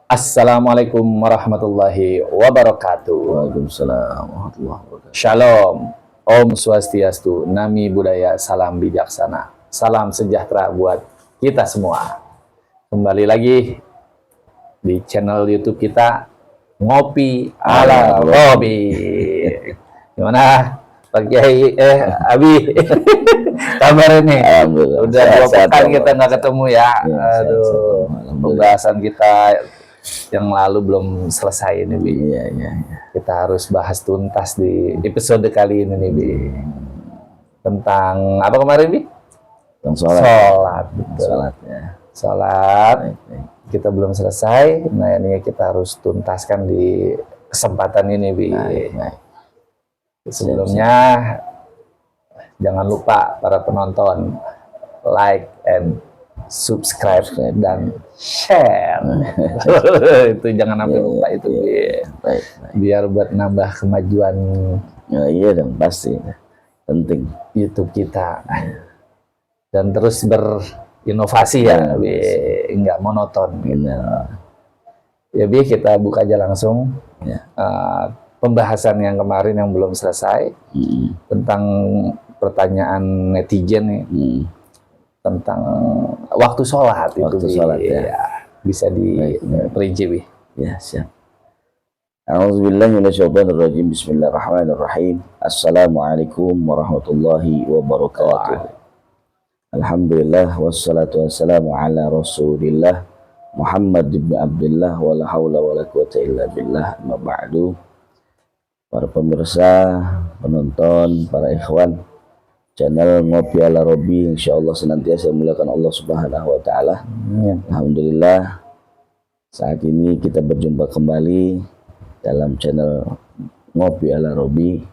Assalamualaikum warahmatullahi wabarakatuh. Waalaikumsalam warahmatullahi wabarakatuh. Shalom, Om Swastiastu, Nami Buddhaya, Salam Bijaksana, Salam Sejahtera buat kita semua. Kembali lagi di channel YouTube kita, Ngopi ala Robi. Gimana Pak Kiai, Abi? Kabar ini? Udah 2 pekan kita nggak ketemu ya. Aduh, pembahasan kita yang lalu belum selesai ini, Bi. Iya. Kita harus bahas tuntas di episode kali ini nih, Bi. Tentang apa kemarin, Bi? Tentang sholat. Sholat, betul. Sholat ya. Sholat. Baik. Kita belum selesai. Nah, ini kita harus tuntaskan di kesempatan ini, Bi. Baik. Sebelumnya, jangan lupa para penonton like and subscribe dan share. Itu jangan sampai lupa itu, Bi. Baik. Biar buat nambah kemajuan Ya, iya dong, pasti penting. YouTube kita dan terus berinovasi ya, Bi. Nggak monoton gitu. Ya, Bi, kita buka aja langsung Ya. pembahasan yang kemarin yang belum selesai tentang pertanyaan netizen nih. Tentang waktu sholat itu, Waktu sholat, ya. Bisa diperinci, Bi. Ya, siap. A'udzubillahi minasyaitonirrajim. Bismillahirrahmanirrahim. Assalamualaikum warahmatullahi wabarakatuh. Alhamdulillah wassalatu wassalamu ala Rasulillah Muhammad ibn Abdullah wala haula wala quwata illa billah. Amma ba'du. Para pemirsa, penonton, para ikhwan channel Ngopi ala Robi, insyaallah senantiasa memuliakan Allah Subhanahu wa taala. Alhamdulillah, saat ini kita berjumpa kembali dalam channel Ngopi ala Robi.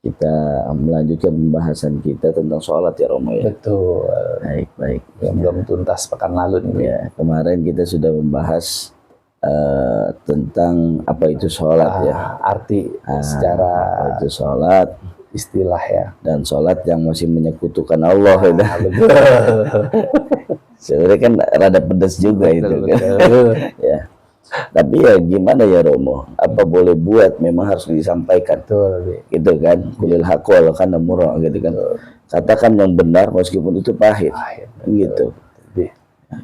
Kita melanjutkan pembahasan kita tentang sholat ya, Romo ya. Betul. Baik. Belum tuntas pekan lalu nih, Bi. Ya, kemarin kita sudah membahas tentang apa itu sholat ya. Arti secara Apa itu sholat, istilah ya. dan sholat yang masih menyekutukan Allah ya. Betul. Sebenarnya kan rada pedas juga itu kan. Betul. Ya. Tapi ya gimana ya, Romo? Apa boleh buat, memang harus disampaikan. Betul, Bi. Gitu kan. Kulil haqqo kana murra gitu kan. Katakan yang benar meskipun itu pahit. Gitu. Bi.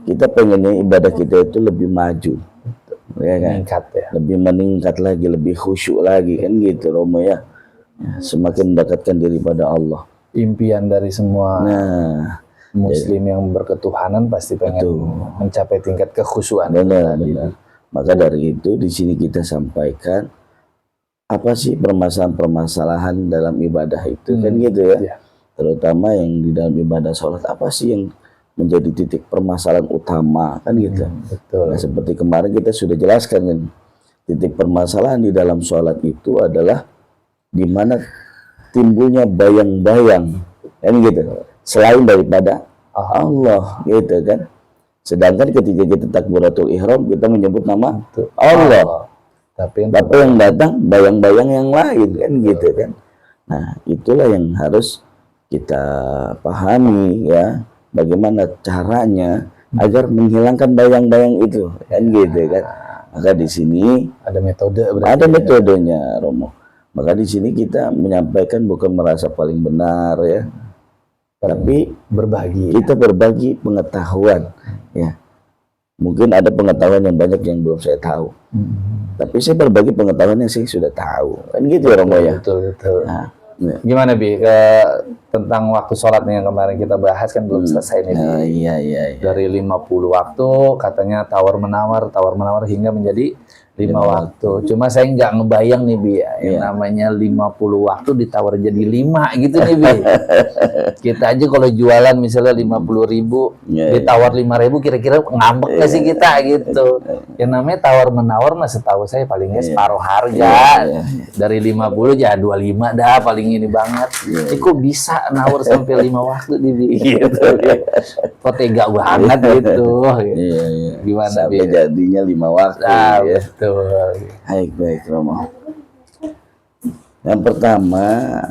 Kita pengennya ibadah kita itu lebih maju. Ya kan? Meningkat ya. Lebih meningkat lagi, lebih khusyuk lagi kan gitu, Romo ya. Semakin mendekatkan diri pada Allah. Impian dari semua Nah, Muslim yang berketuhanan pasti pengen mencapai tingkat kekhusyuan. benar. Maka dari itu di sini kita sampaikan apa sih permasalahan-permasalahan dalam ibadah itu kan gitu ya. Iya. Terutama yang di dalam ibadah sholat, apa sih yang menjadi titik permasalahan utama kan gitu. Betul. Nah, seperti kemarin kita sudah jelaskan kan, titik permasalahan di dalam sholat itu adalah di mana timbulnya bayang-bayang kan gitu, selain daripada Allah gitu kan. Sedangkan ketika kita takbiratul ihram kita menyebut nama Allah, tapi yang datang bayang-bayang yang lain kan gitu kan. Nah, itulah yang harus kita pahami ya, bagaimana caranya agar menghilangkan bayang-bayang itu kan gitu kan. Maka di sini ada metode, ada metodenya, Romo. Maka di sini kita menyampaikan bukan merasa paling benar ya, tapi berbagi. Kita berbagi pengetahuan ya. Mungkin ada pengetahuan yang banyak yang belum saya tahu. Tapi saya berbagi pengetahuan yang saya sudah tahu. Kan gitu ya, Romo ya. Betul. Nah, gimana, Bi? Tentang waktu sholat nih yang kemarin kita bahas kan belum selesai nih, Bi. Iya. Dari 50 waktu katanya tawar-menawar hingga menjadi 5 waktu. Cuma saya nggak ngebayang nih, Bi, yang namanya 50 waktu ditawar jadi 5 gitu nih, Bi. Kita aja kalau jualan misalnya 50.000 ditawar 5.000, kira-kira ngambek nggak sih kita gitu. Yang namanya tawar-menawar, setahu saya palingnya separuh harga. Dari 50 ya 25 dah paling ini banget. Kok bisa nawar sampai 5 waktu nih, Bi? Gitu. Kok tega banget gitu. Gimana, sampai Bi? jadinya 5 waktu ya. Betul. Baik, Romo. Yang pertama,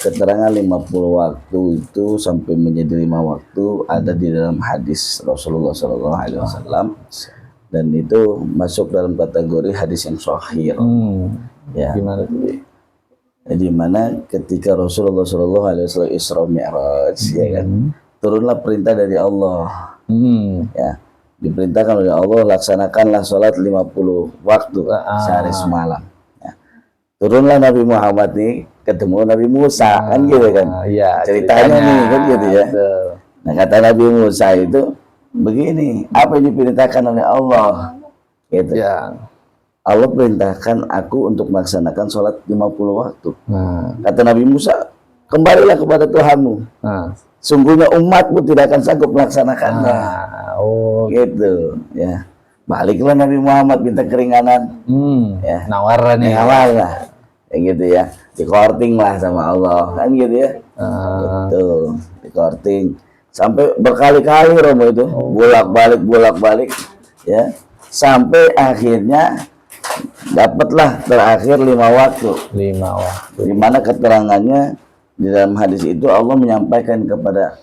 keterangan 50 waktu itu sampai menjadi 5 waktu ada di dalam hadis Rasulullah SAW dan itu masuk dalam kategori hadis yang sahih. Ya. Gimana tuh? Di mana ketika Rasulullah SAW Isra Mi'raj, ya kan, turunlah perintah dari Allah. Ya, diperintahkan oleh Allah, laksanakanlah sholat 50 waktu sehari semalam. Ya. Turunlah Nabi Muhammad nih, ketemu Nabi Musa, kan gitu kan. Ya, ceritanya nih kan gitu ya. Nah, kata Nabi Musa itu begini, apa yang diperintahkan oleh Allah? Gitu. Ya. Allah perintahkan aku untuk melaksanakan sholat 50 waktu. Kata Nabi Musa, kembalilah kepada Tuhanmu. Sungguhnya umatmu tidak akan sanggup melaksanakannya. Gitu ya. Baliklah Nabi Muhammad minta keringanan. Ya. Nawar nih. Nawar lah. Ya gitu ya. Di-courting lah sama Allah. Kan gitu ya. Gitu. Di-courting. Sampai berkali-kali Romo itu. Bolak-balik. Ya. Sampai akhirnya dapatlah terakhir 5 waktu. 5 waktu. Di mana keterangannya di dalam hadis itu Allah menyampaikan kepada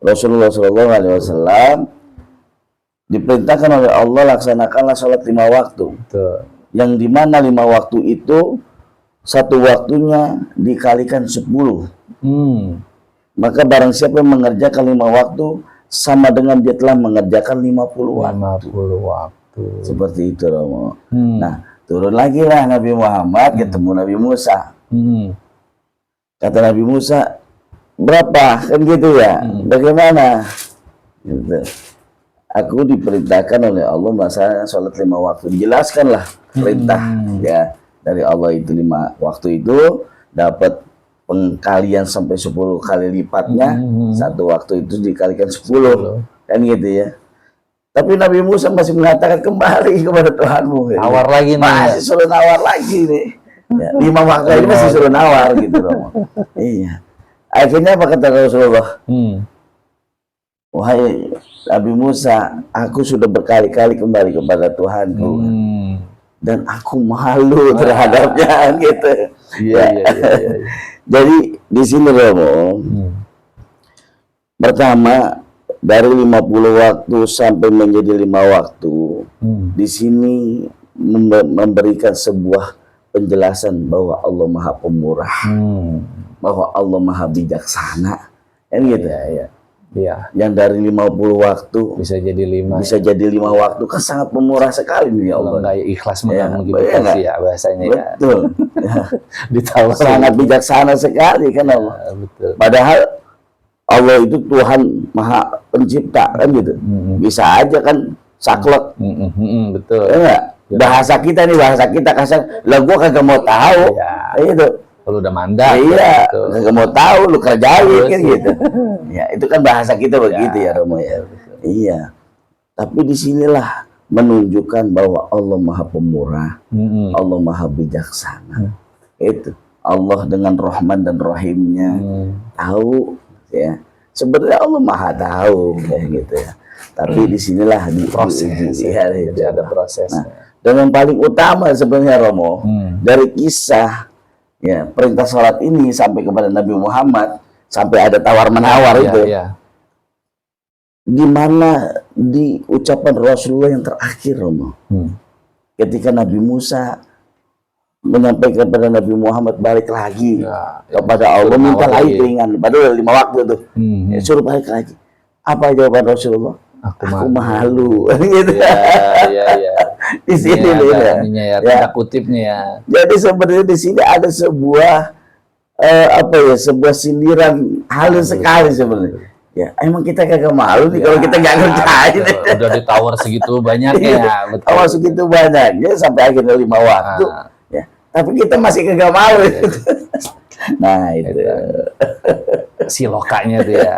Rasulullah SAW, diperintahkan oleh Allah laksanakanlah sholat 5 waktu. Betul. Yang dimana 5 waktu itu satu waktunya dikalikan 10. Maka barang siapa yang mengerjakan 5 waktu sama dengan dia telah mengerjakan 50 waktu. 50 waktu. Seperti itu Romo. Nah, turun lagi lah Nabi Muhammad ketemu Nabi Musa. Kata Nabi Musa, berapa? Kan gitu ya. Bagaimana? Gitu. Aku diperintahkan oleh Allah melaksanakan sholat 5 waktu. Dijelaskanlah perintah ya dari Allah itu 5 waktu itu dapat pengkalian sampai 10 kali lipatnya. Satu waktu itu dikalikan 10. Kan gitu ya. Tapi Nabi Musa masih mengatakan kembali kepada Tuhanmu. Nawar lagi nih. Masih suruh nawar lagi nih. Ya, 5 waktu ini masih suruh nawar gitu Romo. Iya. Akhirnya apa kata Rasulullah? Wahai Nabi Musa, aku sudah berkali-kali kembali kepada Tuhanku. Dan aku malu terhadapnya gitu. Iya. Jadi di sini Romo, pertama dari 50 waktu sampai menjadi 5 waktu, di sini memberikan sebuah penjelasan bahwa Allah Maha Pemurah, bahwa Allah Maha Bijaksana, kan gitu ya. Yang dari 50 waktu bisa jadi 5 waktu kan sangat pemurah sekali nih ya Allah. Kayak ikhlas gitu ya bahasanya. Betul. Ditawar sangat bijaksana sekali kan Allah. Betul. Padahal Allah itu Tuhan Maha Pencipta kan gitu. Bisa aja kan saklek. Betul. Ya, bahasa kita kasar. Lah gua kagak mau tahu. Itu. Lu udah mandang. Iya. Kagak mau tahu lu kerjain kan gitu. Ya, itu kan bahasa kita begitu ya Romo ya. Iya. Tapi disinilah menunjukkan bahwa Allah Maha Pemurah, Allah Maha Bijaksana. Itu Allah dengan Rahman dan Rahimnya tahu ya. Sebenarnya Allah Maha tahu kayak gitu ya. Tapi disinilah di proses. Jadi ada proses. Nah, dan yang paling utama sebenarnya Romo dari kisah ya perintah sholat ini sampai kepada Nabi Muhammad sampai ada tawar menawar itu. Di mana di ucapan Rasulullah yang terakhir Romo. Ketika Nabi Musa menyampaikan kepada Nabi Muhammad balik lagi kepada Allah minta lagi keringan padahal 5 waktu tuh. Suruh balik lagi. Apa jawaban Rasulullah? Aku malu. Gitu. Di sini ya kutipnya ya. Jadi sebenarnya di sini ada sebuah sebuah sindiran halus sekali sebenarnya. Ya, emang kita kagak malu nih kalau kita nggak ngerjain. Udah ditawar segitu banyaknya, betul. Tawar segitu banyaknya sampai akhirnya 5 waktu. Ya, tapi kita masih kagak malu. Nah, itu. Si lokanya tuh ya.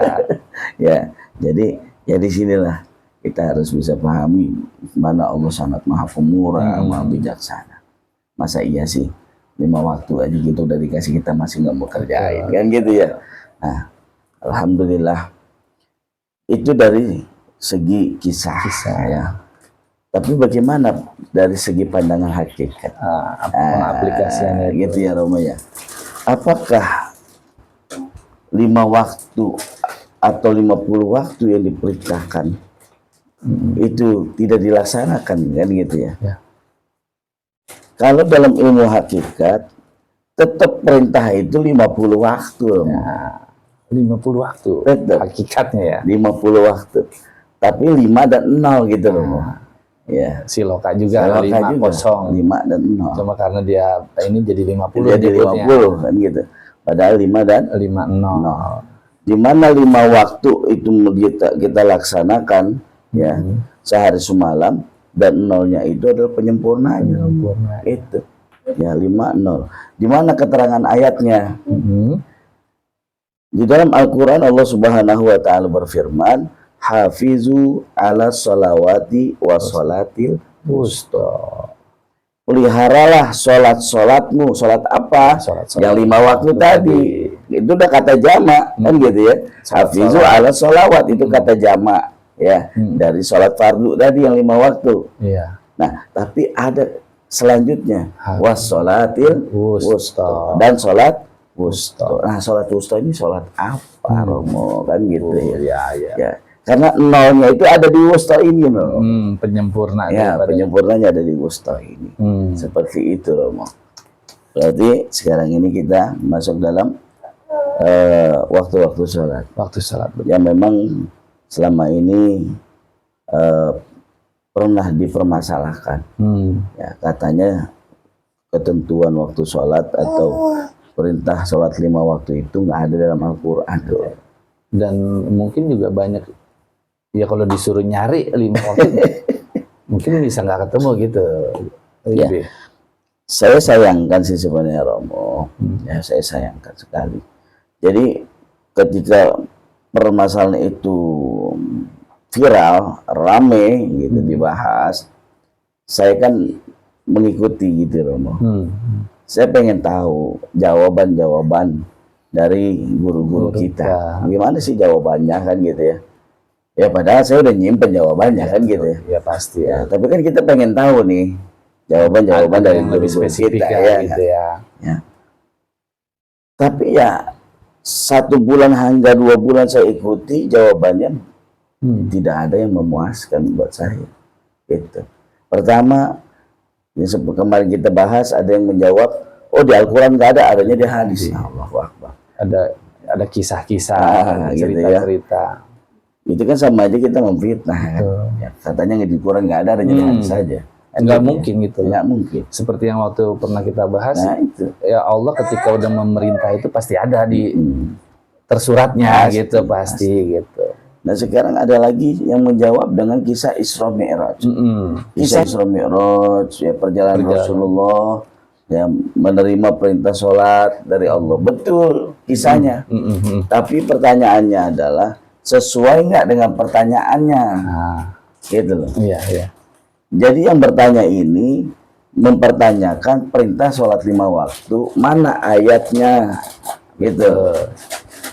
Ya, jadi ya di sinilah kita harus bisa pahami mana Allah sangat Maha Pemurah, Maha Bijaksana. Masa iya sih 5 waktu aja gitu udah dikasih kita masih nggak mau kerjain kan gitu ya. Nah, alhamdulillah itu dari segi kisah ya. Tapi bagaimana dari segi pandangan hakikat? Aplikasinya gitu ya Romo ya. Apakah 5 waktu atau 50 waktu yang diperintahkan itu tidak dilaksanakan kan gitu ya. Ya. Kalau dalam ilmu hakikat tetap perintah itu 50 waktu. Ya, 50 waktu. Tetap Hakikatnya ya. 50 waktu. Tapi 5 dan 0 gitu loh. Ya. Siloka juga Siloka 5 juga, kosong. 5 dan 0. Cuma karena dia ini jadi 50 Jadi 50 kan gitu. Padahal 5 dan 50. di mana 5 waktu itu kita laksanakan ya sehari semalam, dan nolnya itu adalah penyempurnanya. Itu ya 5-0. Di mana keterangan ayatnya? Di dalam Al-Quran Allah Subhanahu wa Ta'ala berfirman, hafizu ala salawati wa salatil wusta. Peliharalah sholat-sholatmu. Sholat apa? Sholat Yang 5 waktu tadi. Itu udah kata jamak kan gitu ya. Hafizu ala sholawat itu kata jamak ya. Dari sholat fardu tadi yang 5 waktu. Iya. Nah, tapi ada selanjutnya wassolatil wusta dan sholat wusta. Nah, sholat wusta ini sholat apa Romo kan gitu ya. Ya. Karena nolnya itu ada di wusta ini loh. Penyempurna. Ya, penyempurnanya ada di wusta ini. Seperti itu Romo. Berarti sekarang ini kita masuk dalam waktu-waktu sholat. Waktu sholat. Yang memang selama ini pernah dipermasalahkan. Ya, katanya ketentuan waktu sholat atau perintah sholat 5 waktu itu nggak ada dalam Al-Quran. Dan mungkin juga banyak, ya kalau disuruh nyari 5 waktu, mungkin bisa nggak ketemu gitu. Ya. Saya sayangkan sih sebenarnya Romo. Ya, saya sayangkan sekali. Jadi ketika permasalahan itu viral, rame gitu dibahas, saya kan mengikuti gitu Romo. Saya pengen tahu jawaban-jawaban dari guru-guru kita. Gimana sih jawabannya kan gitu ya. Ya padahal saya udah nyimpen jawabannya kan gitu ya. Ya pasti ya. Tapi kan kita pengen tahu nih jawaban-jawaban dari guru-guru kita ya, gitu ya. Tapi ya 1 bulan hingga 2 bulan saya ikuti, jawabannya tidak ada yang memuaskan buat saya. Gitu. Pertama, yang kemarin kita bahas ada yang menjawab, oh di Al-Quran nggak ada, adanya di hadis. Allahu Akbar. Ada kisah-kisah, cerita-cerita. Itu kan sama aja kita memfitnah kan. Ya, katanya di Quran nggak ada, adanya di hadis saja. Nggak mungkin gitu. Nggak mungkin. Seperti yang waktu pernah kita bahas, nah, itu. Ya Allah ketika udah memerintah itu pasti ada di tersuratnya gitu, pasti gitu. Nah sekarang ada lagi yang menjawab dengan kisah Isra Mi'raj. Kisah Isra Mi'raj, ya perjalanan Rasulullah yang menerima perintah sholat dari Allah. Betul kisahnya. Tapi pertanyaannya adalah sesuai nggak dengan pertanyaannya? Gitu loh. Iya, iya. Jadi yang bertanya ini mempertanyakan perintah sholat 5 waktu, mana ayatnya? Gitu.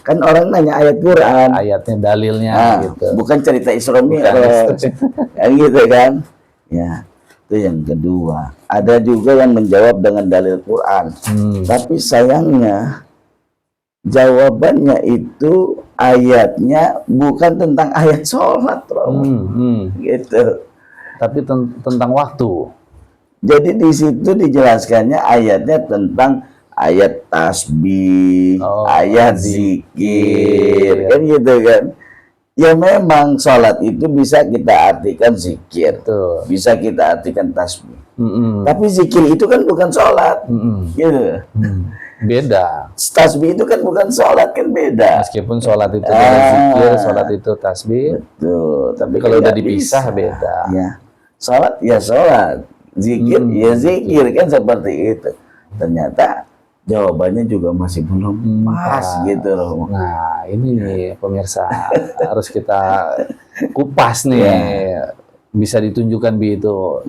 Kan orang nanya ayat Quran, ayatnya, dalilnya, gitu. Bukan cerita Isra Mi'raj, kan gitu kan? Ya, itu yang kedua. Ada juga yang menjawab dengan dalil Quran, tapi sayangnya jawabannya itu ayatnya bukan tentang ayat sholat, gitu. Tapi tentang waktu. Jadi di situ dijelaskannya ayatnya tentang ayat tasbih, ayat zikir, kan gitu kan. Ya memang sholat itu bisa kita artikan zikir, bisa kita artikan tasbih. Tapi zikir itu kan bukan sholat, gitu. Beda. Tasbih itu kan bukan sholat, kan beda. Meskipun sholat itu zikir, sholat itu tasbih. Betul. Tapi kalau udah dipisah beda. Ya, sholat ya sholat, zikir ya zikir, kan seperti itu. Ternyata jawabannya juga masih belum pas gitu loh. Nah ini nih pemirsa harus kita kupas nih. Bisa ditunjukkan itu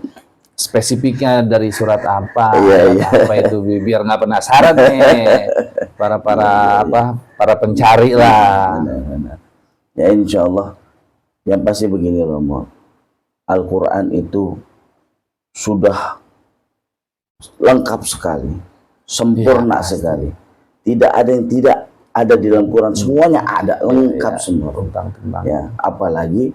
spesifiknya dari surat apa, apa itu, biar nggak penasaran nih para pencari lah. Benar. Ya insya Allah yang pasti begini Romo, Al-Quran itu sudah lengkap sekali, sempurna sekali. Tidak ada yang tidak ada di dalam Quran, semuanya ada, lengkap semua. Tentang. Ya, apalagi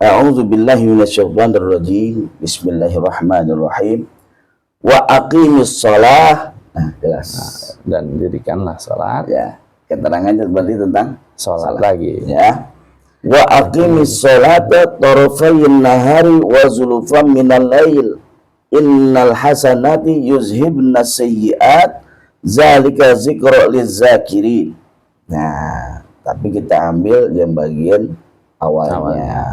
A'udzu billahi minasyaitonir rajim. Bismillahirrahmanirrahim. Wa aqimis shalah. Nah, jelas. Dan dirikanlah sholat. Ya, keterangannya berarti tentang Sholat salat. lagi. Ya. Wa aqimis sholata tarafayn nahari wa zulufan minal lail. Innal hasanati yuzhibna sayyi'at. Zalika zikra lizakirin. Nah, tapi kita ambil yang bagian awalnya. Ya.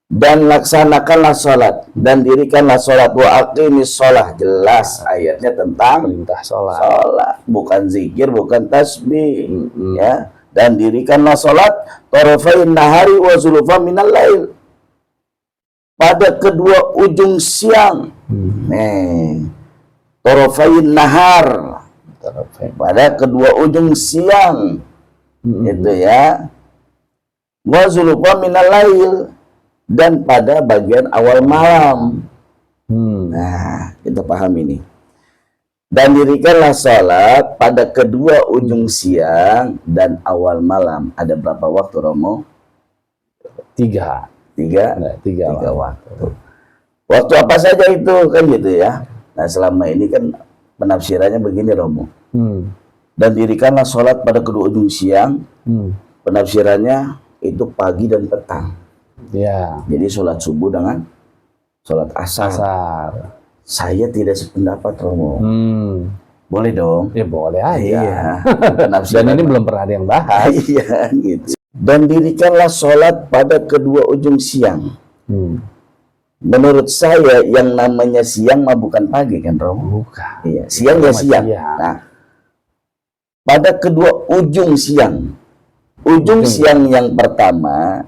Dan laksanakanlah sholat dan dirikanlah sholat, wa aqimis sholah. Jelas ayatnya tentang Perintah sholat. sholat, bukan zikir, bukan tasbih. Ya. Dan dirikanlah sholat tarafayn nahari wa zulufan minal lail, pada kedua ujung siang. Nih, tarafayn nahar, pada kedua ujung siang. Itu ya. Wa zulufan minal lail, dan pada bagian awal malam. Nah, kita paham ini. Dan dirikanlah sholat pada kedua ujung siang dan awal malam. Ada berapa waktu, Romo? Tiga Tiga waktu. Waktu apa saja itu, kan gitu ya. Nah, selama ini kan penafsirannya begini, Romo. Dan dirikanlah sholat pada kedua ujung siang. Penafsirannya itu pagi dan petang. Ya. Jadi sholat subuh dengan sholat asar. Saya tidak sependapat, Romo. Boleh dong? Ya boleh aja. Iya. Dan ini belum pernah ada yang bahas. Iya, gitu. Dan dirikanlah sholat pada kedua ujung siang. Menurut saya yang namanya siang mah bukan pagi, kan, Romo? Bukan. Iya, siang ya siang. Nah, pada kedua ujung siang. Ujung siang yang pertama,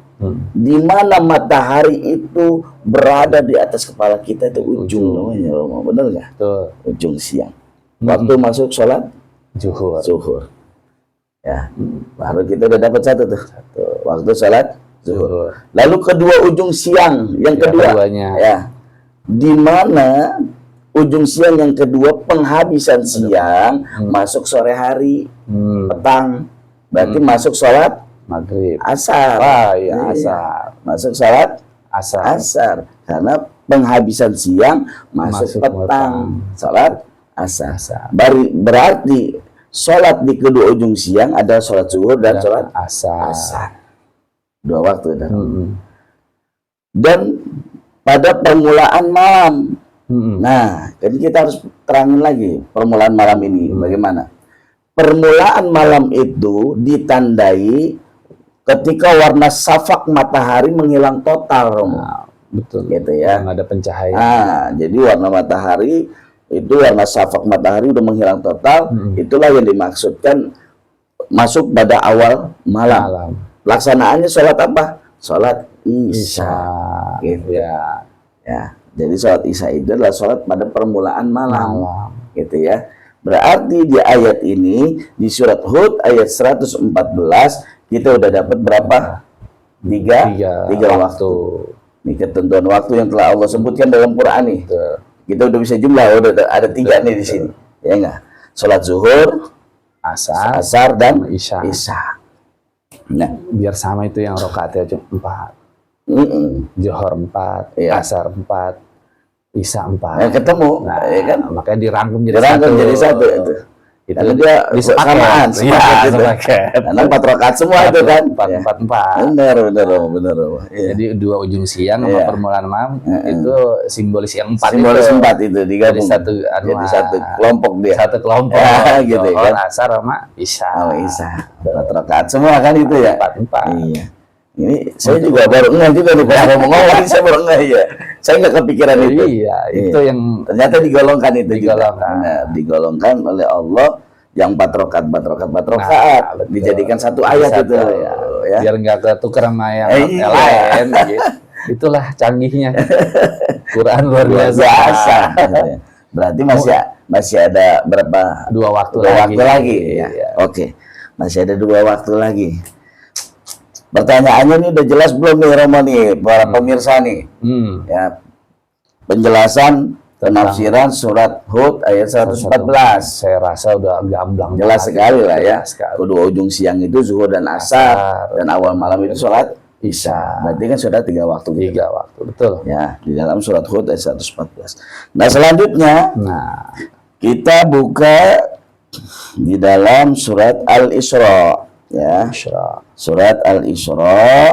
di mana matahari itu berada di atas kepala kita, itu ujung namanya, Romo. Benar nggak? Betul. Ujung siang. Waktu masuk sholat zuhur. Ya, baru kita udah dapat satu tuh. Waktu sholat zuhur. Lalu kedua ujung siang yang kedua, ya, di mana ujung siang yang kedua penghabisan siang masuk sore hari, petang, berarti masuk sholat maghrib, asar. Iya, asar. Masuk sholat asar. Karena penghabisan siang masuk petang, sholat asar. Berarti sholat di kedua ujung siang ada sholat zuhur dan sholat asar. Dua waktu. Dan pada permulaan malam. Nah, jadi kita harus terangin lagi permulaan malam ini bagaimana. Permulaan malam itu ditandai ketika warna safak matahari menghilang total, Romo. Betul. Gitu ya. Yang ada pencahayaan. Nah, jadi warna matahari itu, warna safak matahari udah menghilang total. Itulah yang dimaksudkan masuk pada awal malam. Pelaksanaannya sholat apa? Sholat isya. Gitu. Ya. Jadi sholat isya itu adalah sholat pada permulaan malam. Gitu ya. Berarti di ayat ini, di surat Hud ayat 114, kita udah dapat berapa? Tiga waktu. Ini ketentuan waktu yang telah Allah sebutkan dalam Quran nih. Kita udah bisa jumlah, udah ada tiga nih di sini. Ya enggak? Sholat zuhur, asar dan isya. Nah, biar sama itu yang rakaatnya 4. Zuhur 4, asar 4, isya 4. Ketemu. Nah, ya kan? Makanya dirangkum jadi satu. Karena dia disepakat. Sepakat. Karena 4 rakaat semua itu kan. 4. Benar. Ya. Jadi dua ujung siang sama permulaan malam itu simbolis yang 4. Simbolis 4 itu digabung. Jadi satu kelompok dia. Satu kelompok. Ya, gitu kan. Asar sama isya. 4 rakaat semua kan itu ya. 4. Iya. Ini saya juga baru ngeh juga nih pas ngomong ini, saya baru ngeh ya. Saya nggak kepikiran itu. Iya, itu yang ternyata digolongkan itu juga. Nah, digolongkan oleh Allah yang 4 rakaat dijadikan satu ayat itu ya. Biar nggak ketukar sama yang lain gitu. Itulah canggihnya Quran luar biasa. Berarti masih ada berapa? 2 waktu lagi ya. Oke. Masih ada 2 waktu lagi. Pertanyaannya ini udah jelas belum nih, Romo nih, para pemirsa nih? Ya, penjelasan penafsiran surat Hud ayat 114. Saya rasa udah gamblang. Jelas sekali lah ya. Kedua ujung siang itu zuhur dan asar, dan awal malam itu sholat Isya. Berarti kan sudah 3 waktu. 3 waktu, betul. Ya, di dalam surat Hud ayat 114. Nah, selanjutnya Nah, kita buka di dalam surat Al-Isra, ya. Isra. Surat Al-Isra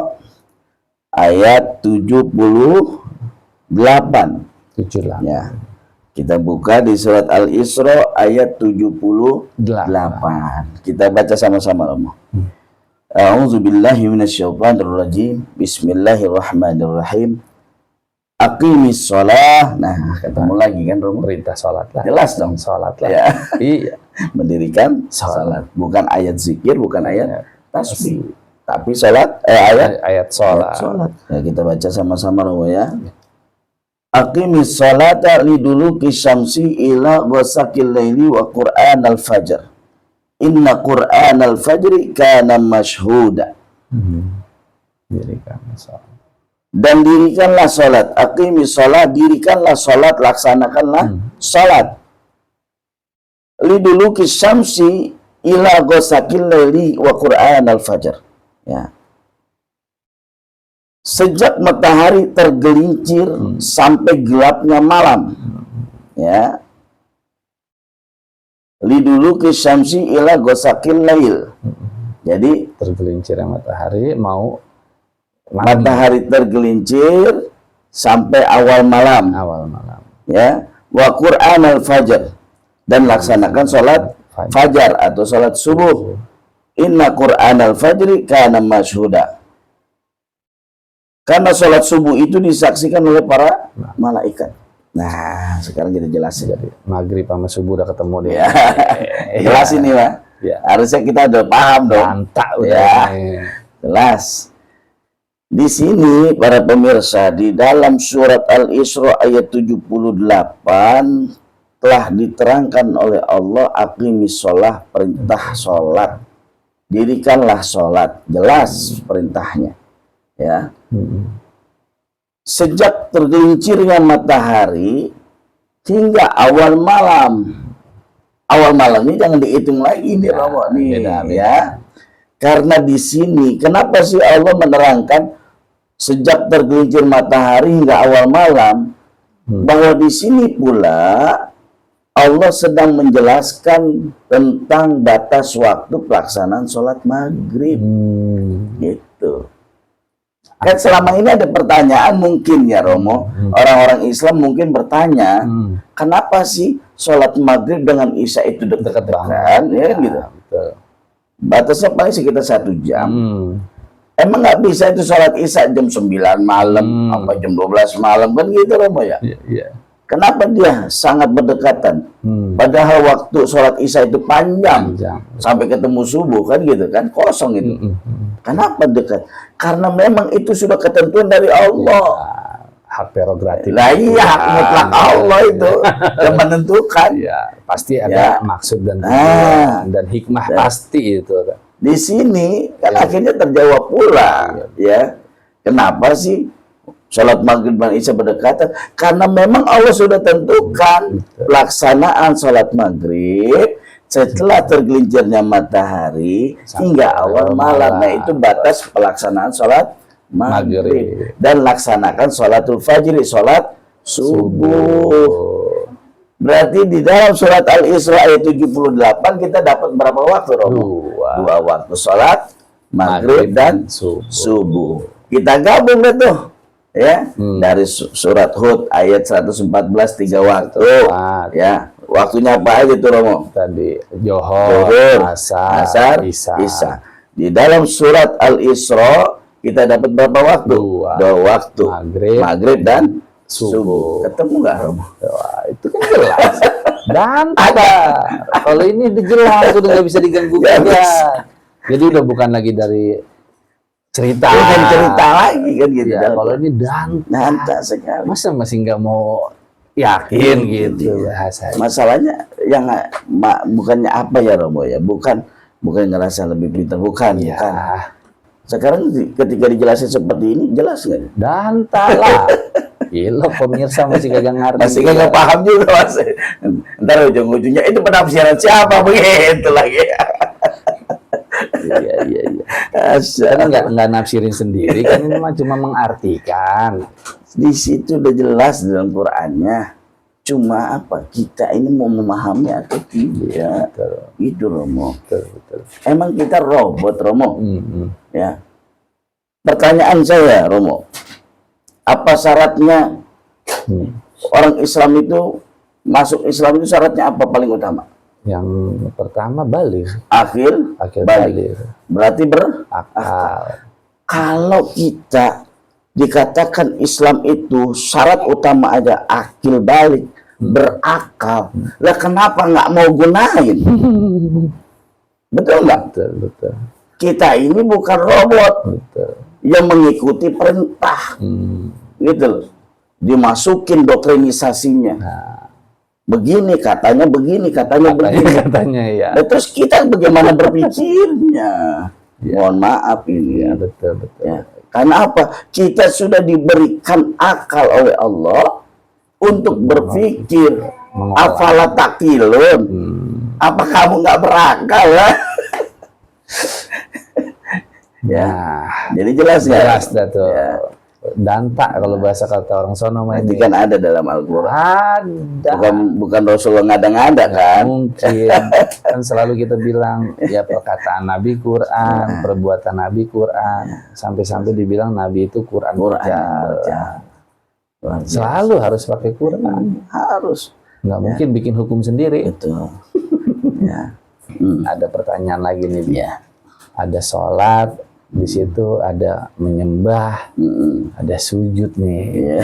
ayat 78. 78. Ya. Kita buka di surat Al-Isra ayat 78. Kita baca sama-sama, Romo. A'udzu billahi minasyaitonir rajim. Bismillahirrahmanirrahim. Aqimis shalah. Nah, ketemu lagi kan, Romo? Perintah sholat lah. Jelas dong. Sholat lah. Ya. Iya. Mendirikan Salat. salat. Bukan ayat zikir, bukan ayat Ya. tasbih. Tapi salat ayat Ayat sholat. salat. Ya, kita baca sama-sama, Romo, ya. Aqimis salata liduluki syamsi ila ghasaqil laili wa qur'an al-fajr. Inna qur'an al-fajri kana mashhuda. Dirikan sholat. Dan dirikanlah salat. Aqimis salat, dirikanlah salat, laksanakanlah salat. Liduluki syamsi ila ghasaqil laili wa qur'an al-fajr. Ya. Sejak matahari tergelincir sampai gelapnya malam. Ya. Liduluki syamsi ila ghasaqil lail. Jadi Tergelincir matahari mau matahari tergelincir sampai awal malam, awal malam. ya. Wa Qur'an al-fajr, dan laksanakan sholat fajar atau sholat subuh. Inna Qur'an al-fajri kana masyhuda. Karena sholat subuh itu disaksikan oleh para malaikat. Nah, sekarang kita jelasin. Jadi maghrib sama subuh udah ketemu deh. Ya. Jelas ini, Pak. Ya. Harusnya kita udah paham dong. Mantap udah. Ya. Jelas. Di sini para pemirsa, di dalam surat Al-Isra ayat 78 telah diterangkan oleh Allah, aqimis sholah, perintah sholat. Dirikanlah sholat. Jelas perintahnya. Ya. Sejak tergelincirnya matahari hingga awal malam. Awal malamnya jangan dihitung lagi nih, Romo nih, beda. ya. Karena di sini, kenapa sih Allah menerangkan sejak tergelincir matahari hingga awal malam? Bahwa di sini pula Allah sedang menjelaskan tentang batas waktu pelaksanaan sholat maghrib. Gitu. Kan selama ini ada pertanyaan mungkin ya, Romo, orang-orang Islam mungkin bertanya, kenapa sih sholat maghrib dengan isya itu dekat-dekatan, ya kan gitu. Betul. Batasnya paling sekitar 1 jam. Emang nggak bisa itu sholat isya jam 9 malam, apa jam 12 malam, kan gitu, Romo, ya? Iya, iya. Kenapa dia sangat berdekatan? Padahal waktu sholat isya itu panjang, sampai ketemu subuh, kan gitu kan, kosong itu. Kenapa dekat? Karena memang itu sudah ketentuan dari Allah. Hak prerogatif. Lah iya, hak mutlak Allah itu yang menentukan. Ya, pasti ada maksud dan tujuan dan hikmah pasti itu. Di sini kan akhirnya terjawab pula, ya. Kenapa sih sholat maghrib dan isya berdekatan? Karena memang Allah sudah tentukan pelaksanaan sholat maghrib setelah tergelincirnya matahari hingga awal malam. Nah, itu batas pelaksanaan sholat maghrib. Dan laksanakan sholatul fajri, sholat subuh. Berarti di dalam surat Al-Isra ayat 78 kita dapat berapa waktu, Romo? 2 waktu sholat maghrib dan subuh. Kita gabung tuh, ya, dari surat Hud ayat 114 3 waktu, ya. Waktunya apa aja tuh, Romo? Tadi Johor, Asar, Isya. Di dalam surat Al-Isra kita dapat berapa waktu? 2 waktu. Maghrib dan subuh. Ketemu nggak, Romo? Wah, itu kan jelas. Dan ada. Kalau ini udah jelas, udah nggak bisa diganggu gugat. Jadi udah bukan lagi dari cerita. Bukan cerita lagi kan gitu. Ya, kalau ini danta sekali. Masa masih nggak mau yakin gitu bahasanya. Masalahnya yang bukannya apa ya, Romo, ya? Bukan ngerasa lebih pintar, bukan. Sekarang ketika dijelasin seperti ini, jelas nggak? Dantala. Gila, pemirsa masih kagak ngerti. Masih kagak paham juga, Mas. Ntar ujung-ujungnya itu penafsiran siapa begitu lagi. Iya. biasa. Kan nggak nafsirin sendiri, kan ini mah cuma mengartikan. Di situ udah jelas dalam Qur'annya. Cuma apa? Kita ini mau memahami atau tidak? Itu Romo. Betul. Emang kita robot Romo? Mm-mm. Ya. Pertanyaan saya Romo, apa syaratnya orang Islam itu masuk Islam itu syaratnya apa paling utama? Yang pertama balik, Akil balik, berarti akal. Kalau kita dikatakan Islam itu syarat utama aja akil balik, berakal, lah kenapa nggak mau gunain? Betul nggak? Betul. Kita ini bukan robot Betul. yang mengikuti perintah, gitu loh. Dimasukin doktrinisasinya. Begini katanya, begini. Katanya ya. Nah, terus kita bagaimana berpikirnya? Mohon maaf ini ya. Betul. Ya. Karena apa? Kita sudah diberikan akal oleh Allah untuk berpikir. Mengolah. Afala takilun. Apa kamu nggak berakal ya? Ya. Jadi jelas ya. Jelas dah tuh. Ya. Danta kalau bahasa kata orang sono mah Nanti ini. kan ada dalam Al-Quran. Ada. Bukan Rasulullah ngada-ngada kan? Mungkin kan selalu kita bilang ya perkataan Nabi Quran, perbuatan Nabi Quran, sampai-sampai dibilang Nabi itu Quran berjalan. Selalu harus pakai Quran. Harus. Nggak mungkin bikin hukum sendiri. Betul. Ya. Ada pertanyaan lagi nih, Bi. Ya. Ada sholat, di situ ada menyembah, ada sujud nih.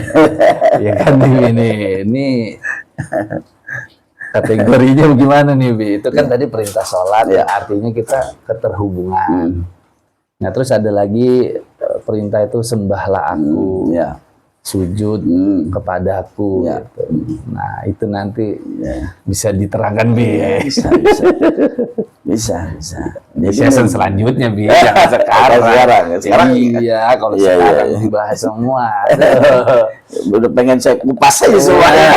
Ya kan ini kategorinya gimana nih, Bi? Itu kan tadi perintah sholat, ya artinya kita keterhubungan. Nah, terus ada lagi perintah itu sembahlah aku, sujud kepadaku. Gitu. Nah, itu nanti bisa diterangkan, Bi. Bisa. Di season selanjutnya, Bi. Jangan sekarang. Iya, kalau sekarang dibahas semua. Udah pengen saya kupas aja semuanya.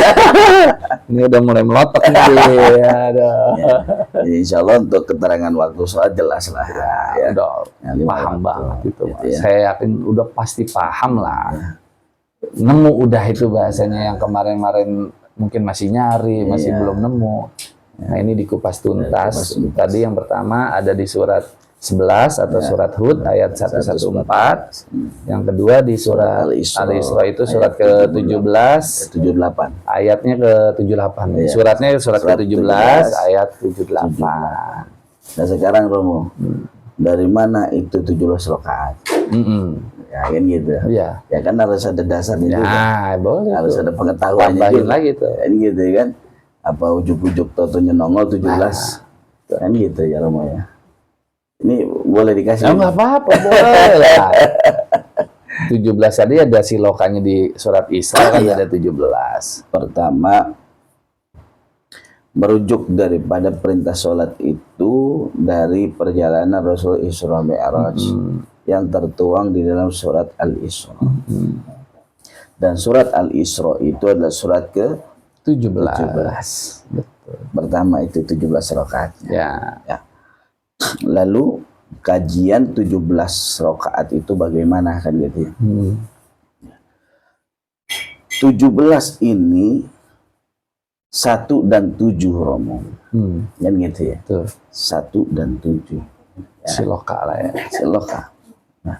Ini udah mulai melotot nih, Bi. Insya Allah untuk keterangan waktu sholat jelas lah. Ya. Udah paham banget itu. Saya yakin udah pasti paham lah. Nemu udah itu bahasanya yang kemarin-kemarin mungkin masih nyari, masih belum nemu. Nah, ini dikupas tuntas. Tadi yang pertama ada di surat 11 atau surat Hud ayat 114. Yang kedua di surat Al-Isra itu surat ke-17, 78. ayatnya ke-78. Suratnya surat ke-17 ayat 78. Nah sekarang Romo, dari mana itu 17 rakaat? Ya kan gitu. Iya. Ya kan harus ada dasarnya juga. Boleh. Harus ada pengetahuannya Tambahin juga. lagi tuh. Kan gitu kan. Apa ujuk-ujuk totonya nongol 17. Kan gitu ya Romo ya. Ini boleh dikasih. Nggak apa-apa, boleh lah. 17 tadi ada silokanya di surat Isra kan ada 17. Pertama, merujuk daripada perintah sholat itu dari perjalanan Rasul Isra Mi'raj yang tertuang di dalam surat Al-Isra. Dan surat Al-Isra itu adalah surat ke-17. Betul. Pertama itu 17 rakaat. Ya. Lalu kajian 17 rakaat itu bagaimana kan gitu ya. 17 ini 1 dan 7 Romo. Kan gitu ya. Tuh. 1 dan 7. Ya. Siloka lah ya. Siloka. Nah,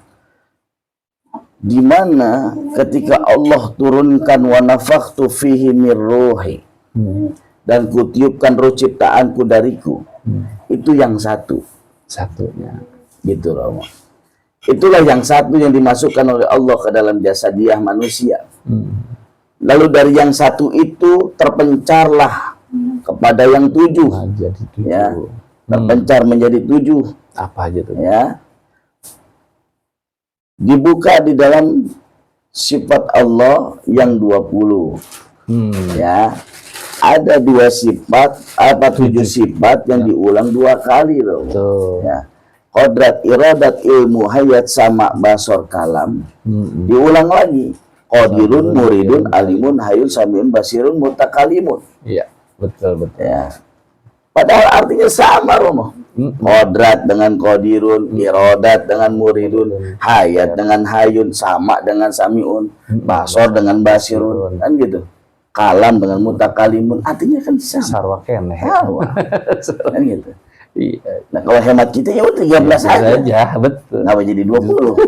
di mana ketika Allah turunkan wa nafakhtu fihi mir ruhi dan kutiupkan roh ciptaanku dariku, itu yang satunya gitu Romo. Itulah yang satu yang dimasukkan oleh Allah ke dalam jasadiah manusia. Lalu dari yang satu itu terpencarlah kepada yang 7. Jadi 7. Ya, terpencar menjadi 7. Apa aja tuh? Ya, dibuka di dalam sifat Allah yang 20. Ya, ada 2 sifat, 7 sifat yang diulang 2 kali loh. Ya, kodrat, iradat, ilmu, hayat, sama, basor, kalam, diulang lagi. Qadirun, muridun, alimun, hayun, samiun, basirun, mutakalimun. Iya, betul. Ya. Padahal artinya sama, Romo. Kodrat dengan kodirun, irodat dengan muridun, hayat dengan hayun, sama dengan samiun, basor dengan basirun, kan gitu. Kalam dengan mutakalimun, artinya kan sama. Sarwa keneh. Sama. Kan gitu. Iya. Nah, kalau hemat kita ya udah 13 aja. Betul. Kenapa jadi 20?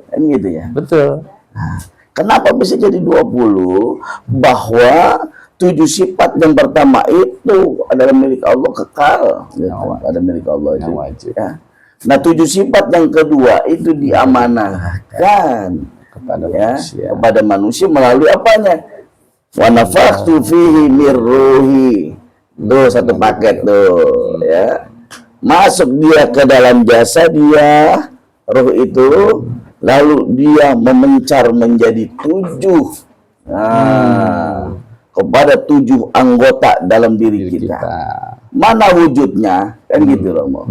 Kan gitu ya. Betul. Nah, kenapa bisa jadi 20? Bahwa 7 sifat yang pertama itu adalah milik Allah kekal, gitu. Ada milik Allah itu. Ya. Nah, 7 sifat yang kedua itu diamanahkan Kepada ya, manusia. kepada manusia melalui apanya? Wa nafakhtu fihi mir ruhi. Tuh satu paket tuh ya. Masuk dia ke dalam jasa dia, roh itu, lalu dia memencar menjadi 7. Nah, kepada 7 anggota dalam diri kita. Mana wujudnya? Kan gitu, Romo.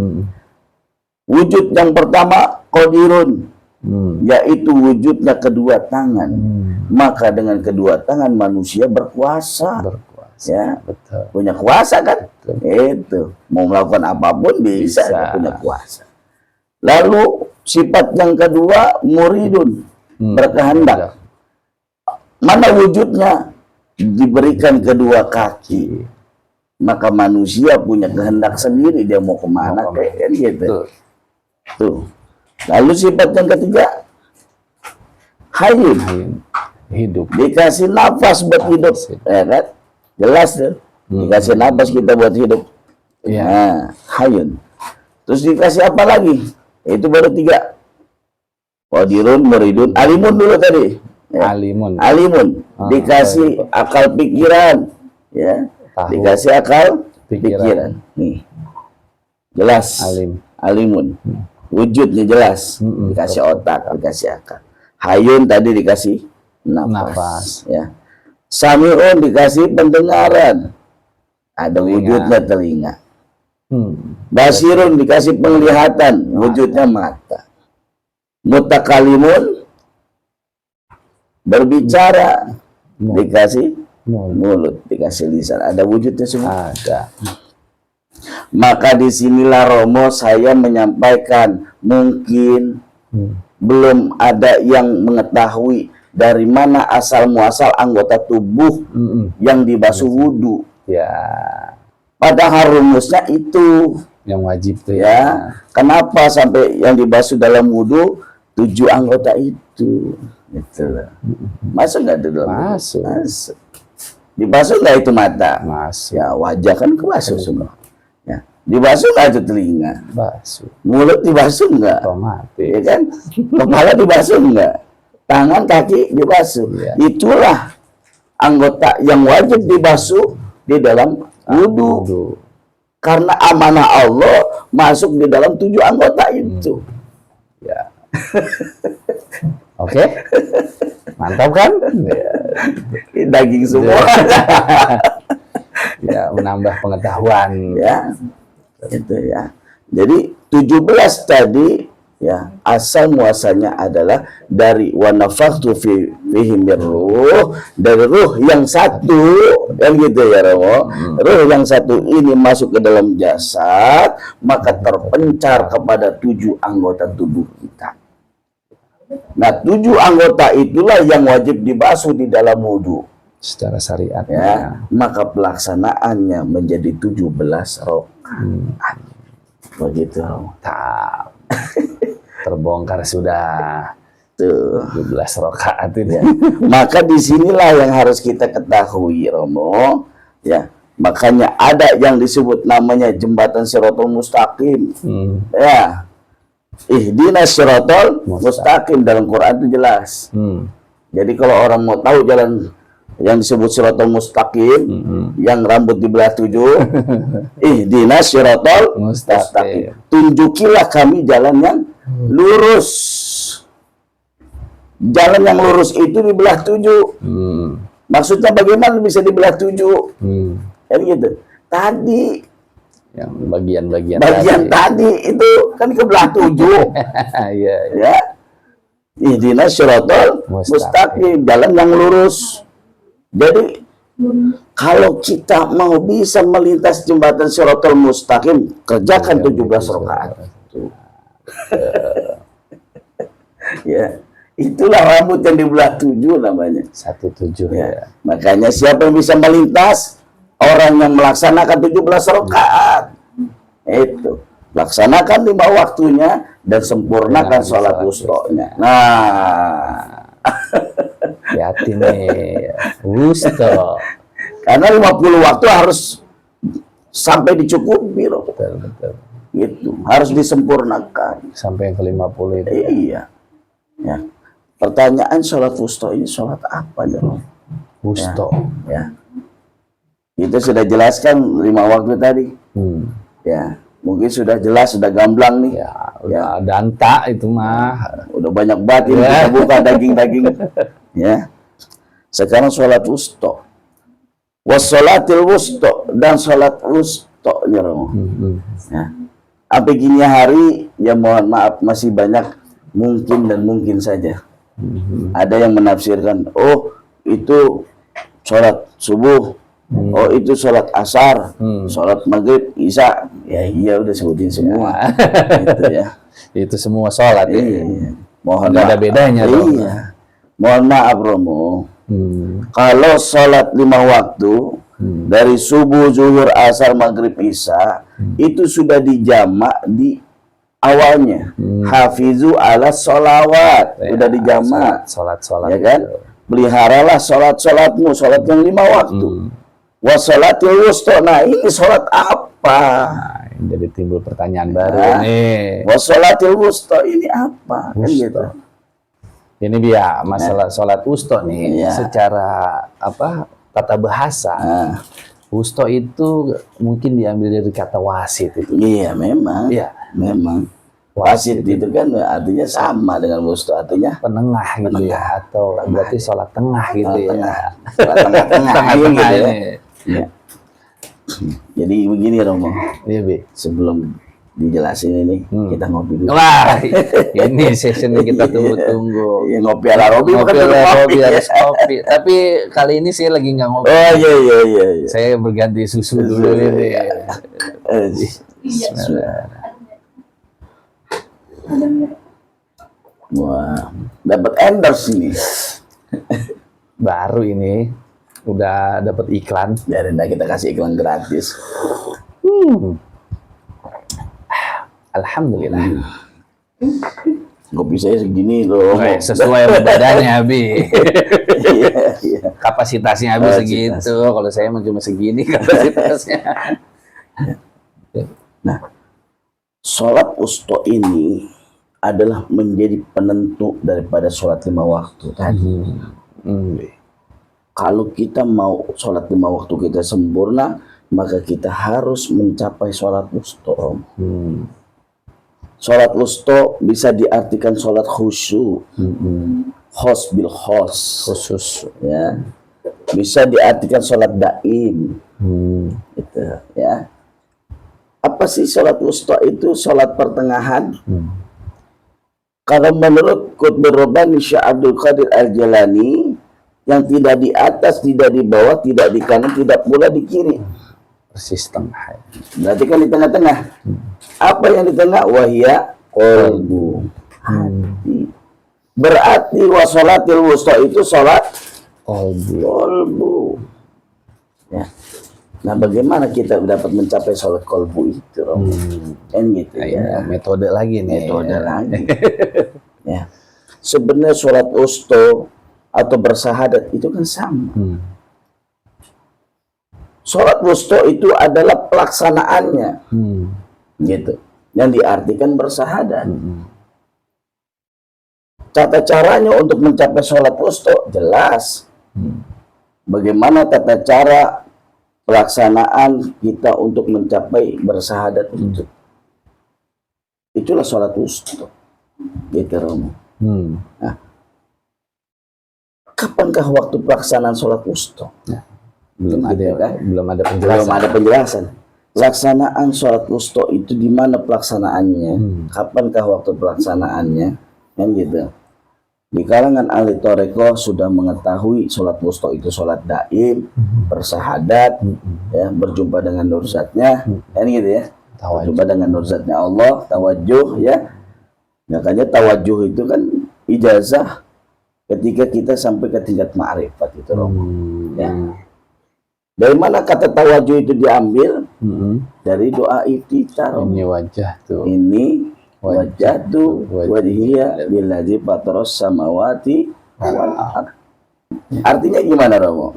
Wujud yang pertama qadirun, yaitu wujudnya kedua tangan. Maka dengan kedua tangan manusia berkuasa. Ya, Betul. punya kuasa kan? Itu mau melakukan apapun bisa. Punya kuasa. Lalu sifat yang kedua muridun, berkehendak. Mana wujudnya? Diberikan kedua kaki. Maka manusia punya kehendak sendiri, dia mau kemana kan gitu. Tuh. Lalu sifat yang ketiga hayun, Hidup. dikasih nafas buat hidup, ya kan? Jelas tuh. Dikasih nafas kita buat hidup. Iya. Nah, hayun. Terus dikasih apa lagi? Itu baru 3. Qadirun, muridun, alimun dulu tadi. Ya. Alimun. Alimun, dikasih akal pikiran, ya. Tahu. Dikasih akal Pikiran. pikiran. Nih. Jelas. Alim. Alimun. Wujudnya jelas. Dikasih otak, dikasih akal. Hayun tadi dikasih nafas. Ya. Sami'un dikasih pendengaran. Ada wujudnya telinga. Basirun dikasih penglihatan, wujudnya mata. Mutakalimun berbicara, dikasih mulut, dikasih lisan. Ada wujudnya semua. Ada. Maka disinilah Romo saya menyampaikan, mungkin belum ada yang mengetahui dari mana asal muasal anggota tubuh yang dibasuh wudhu. Ya. Padahal rumusnya itu Yang wajib tuh ya. Kenapa sampai yang dibasuh dalam wudhu 7 anggota itu? Gitu loh. Masuk nggak itu dalam wudhu? Masuk. Masuk. Dibasuh nggak itu mata? Masuk. Ya wajah kan kebasuh semua. Ya. Dibasuh nggak itu telinga? Basuh. Mulut dibasuh nggak? Otomatis. Ya kan? Kepala dibasuh nggak? Tangan, kaki dibasuh. Ya. Itulah anggota yang wajib dibasuh di dalam wudhu. Karena amanah Allah masuk di dalam 7 anggota itu. Ya. Oke. Mantap kan? Ya. Daging semua. Ya, menambah pengetahuan. Ya. Itu ya. Jadi 17 tadi ya, asal muasalnya adalah dari wa nafakhtu fihi mir ruh, dari ruh yang satu, kan gitu ya Romo. Ruh yang satu ini masuk ke dalam jasad, maka terpencar kepada 7 anggota tubuh kita. Nah, 7 anggota itulah yang wajib dibasuh di dalam wudhu. Secara syariat. Ya, maka pelaksanaannya menjadi 17 rakaat. Begitu. Mantap. Terbongkar sudah. Tuh. 17 rakaat ini. Ya. Maka disinilah yang harus kita ketahui, Romo. Ya, makanya ada yang disebut namanya jembatan Shirathul Mustaqim. Ya, ihdinas Shirathul Mustaqim dalam Quran itu jelas. Jadi kalau orang mau tahu jalan yang disebut Shirathul Mustaqim, yang rambut dibelah 7, ihdinas Shirathul Mustaqim. Tunjukilah kami jalan yang lurus. Jalan yang lurus itu dibelah 7. Maksudnya bagaimana bisa dibelah 7? Kan gitu. Tadi Yang bagian-bagian tadi itu kan kebelah 7. Iya. Ya. Ihdinas Shirathul Mustaqim, jalan yang lurus. Jadi Kalau kita mau bisa melintas jembatan Shiratal Mustaqim, kerjakan 17 rakaat. Ya, itulah rambut yang dibelah 7 namanya. 17 Ya. ya. Makanya siapa yang bisa melintas, orang yang melaksanakan 17 rakaat. Itu. Laksanakan 5 waktunya dan sempurnakan Dengan sholat sholat wustonya. Nah, Hati nih. Wusto. karena 50 waktu harus sampai dicukupi loh. Betul, betul. Gitu. Harus disempurnakan. Sampai yang ke-50 itu. Iya. Ya. Pertanyaan sholat wusto ini sholat apa ya? Wusto. Ya. Kita sudah jelaskan 5 waktu tadi. Ya. Mungkin sudah jelas, sudah gamblang nih. Ya, udah danta itu mah. Udah banyak banget ini kita buka daging-daging. Ya. Sekarang sholat wusto. Wassolatil wusto dan sholat wusto ya, ya. Sampai gini hari ya mohon maaf masih banyak mungkin dan mungkin saja. Ada yang menafsirkan, oh itu sholat subuh, oh itu sholat asar, sholat maghrib, isya. Ya iya udah sebutin semua. Gitu ya. Itu semua sholat ya. Iya. Mohon Nggak ada maaf. bedanya dong. Iya. Mohon maaf Romo. Kalau sholat 5 waktu dari subuh, zuhur, asar, maghrib, isya itu sudah dijamak di awalnya. Hafizu ala sholawat. Ya, Udah dijamak. Sholat Ya kan? Peliharalah sholat-sholatmu, sholat yang 5 waktu. Wassolatil wusto. Nah ini sholat apa? Nah, jadi timbul pertanyaan baru nih. Wassolatil wusto ini apa? Kan Wusto. gitu. Ini dia masalah sholat wusto nih. Iya. Secara apa tata bahasa. Wusto itu mungkin diambil dari kata wasit itu. Iya memang. Iya. Memang. Wasit itu kan artinya sama dengan wusto, artinya Penengah gitu ya, atau berarti sholat tengah gitu ya. sholat tengah-tengah. Tengah-tengah gitu ya. ini. Iya. Jadi begini Romo, Iya, Bi. sebelum dijelasin ini kita ngopi dulu. Wah, ini session yang kita tunggu-tunggu. Ya, ngopi ala Robi bukan Ngopi lah, ngopi. Robi harus kopi. Tapi kali ini saya lagi nggak ngopi. Oh iya. Saya berganti susu dulu ini. Bismillah. Wah, dapat endorse ini. Baru ini udah dapat iklan. Biarin dah kita kasih iklan gratis. Alhamdulillah. Kopi saya segini loh. Sesuai sama badannya, Abi. Iya. Kapasitasnya Abi Kapasitas. segitu. Kalau saya mah cuma segini kapasitasnya. Nah, sholat wusto ini adalah menjadi penentu daripada sholat 5 waktu tadi. Kalau kita mau sholat 5 waktu kita sempurna, maka kita harus mencapai sholat wusto. Sholat wusto bisa diartikan sholat khusyuk, khos bil khos, Khusus. ya. Bisa diartikan sholat daim, gitu, ya. Apa sih sholat wusto itu? Sholat pertengahan. Kalau menurut Qutbur Rabbani Syekh Abdul Qadir Al-Jalani, yang tidak di atas, tidak di bawah, tidak di kanan, tidak pula di kiri. Persis tengah. Berarti kan di tengah-tengah. Apa yang di tengah? Wahya qalbu. Hati. Berarti wassolatil wusta itu sholat qalbu. Ya. Nah, bagaimana kita dapat mencapai sholat qalbu itu? Kan gitu ya. Metode lagi nih. Metode lagi. Ya. Sebenarnya sholat wusta atau bersahadat itu kan sama. Sholat wusta itu adalah pelaksanaannya, gitu. Yang diartikan bersahadat. Tata caranya untuk mencapai sholat wusta jelas. Bagaimana tata cara pelaksanaan kita untuk mencapai bersahadat itu? Itulah sholat wusta. Gitu, Romo. Nah, kapankah waktu pelaksanaan sholat wusta? Belum ada, Gitu kan? belum ada Belum penjelasan. ada penjelasan. Pelaksanaan sholat wusta itu di mana pelaksanaannya? Kapankah waktu pelaksanaannya? Kan gitu. Di kalangan ahli toreko sudah mengetahui sholat wusta itu sholat daim, bersahadat, ya, berjumpa dengan nurzatnya, kan gitu ya. Berjumpa dengan nurzatnya Allah, tawajuh, ya. Makanya tawajuh itu kan ijazah ketika kita sampai ke tingkat ma'rifat itu, ya. Dari mana kata tawajuh itu diambil? Dari doa iftitah. Ini wajah tuh. Ini wajhatu wajhiya lillazi fataras samawati wal ardh. Artinya gimana, Romo?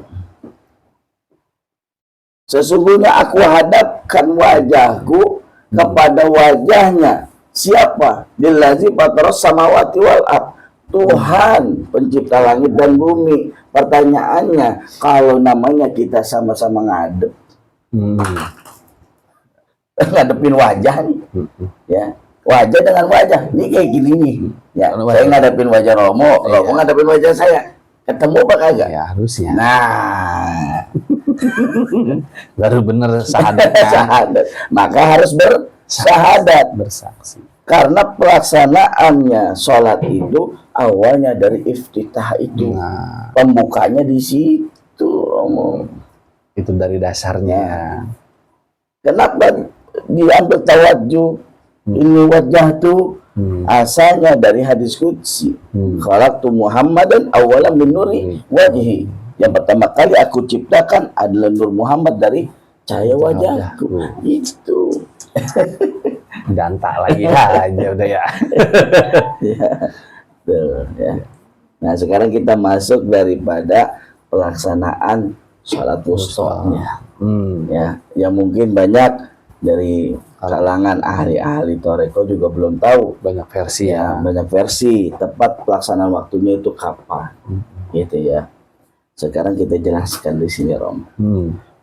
Sesungguhnya aku hadapkan wajahku kepada wajahnya siapa? Lillazi fataras samawati wal ardh. Tuhan pencipta langit dan bumi. Pertanyaannya, kalau namanya kita sama-sama ngadep, ngadepin wajah nih, ya, wajah dengan wajah, ini kayak gini nih, ya, saya ngadepin wajah Romo, Romo ngadepin wajah saya, ketemu apa kagak? Ya harusnya. Nah, Baru bener sahadat. sahadat. Maka harus bersahadat. Bersaksi. Karena pelaksanaannya sholat itu awalnya dari iftitah itu, Nah, pembukanya di situ, Romo. itu dari dasarnya. Kenapa diambil tawajuh? Ini wajah tuh asalnya dari hadis qudsi. Khalaqtu Muhammadan awalan min nuri wajhi. Yang pertama kali aku ciptakan adalah Nur Muhammad dari cahaya wajahku. Itu. Gantak lagi aja udah ya. Ya. Tuh, ya. Nah, sekarang kita masuk daripada pelaksanaan sholat wusta-nya. Ya, yang mungkin banyak dari kalangan ahli-ahli toreko juga belum tahu. Banyak versi Ya, ya. banyak versi tepat pelaksanaan waktunya itu kapan, gitu ya. Sekarang kita jelaskan di sini, Rom.